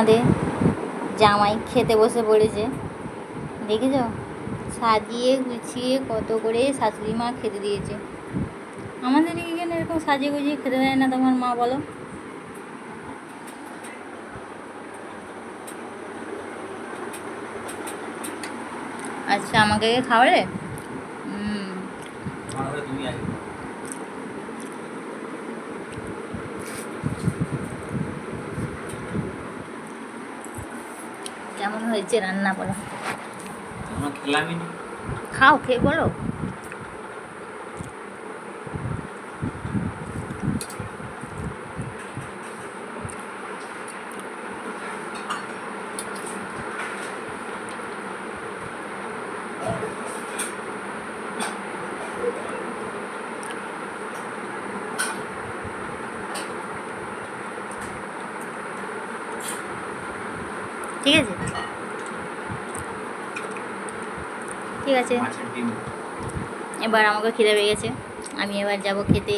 আমাদের জামাই খেতে বসে পড়েছে, দেখেছ? সাজিয়ে গুছিয়ে কত করে শাশুড়ি মা খেতে দিয়েছে। আমাদের এখানে এরকম সাজিয়ে গুছিয়ে খেতে দেয় না তোমার মা, বলো? আচ্ছা, আমাকে খাওয়ালে? কেমন হয়েছে রান্না বলো? খাও, খেয়ে বলো। ঠিক আছে, ঠিক আছে। এবার আমাকে খিদে পেয়ে গেছে, আমি এবার যাব খেতে।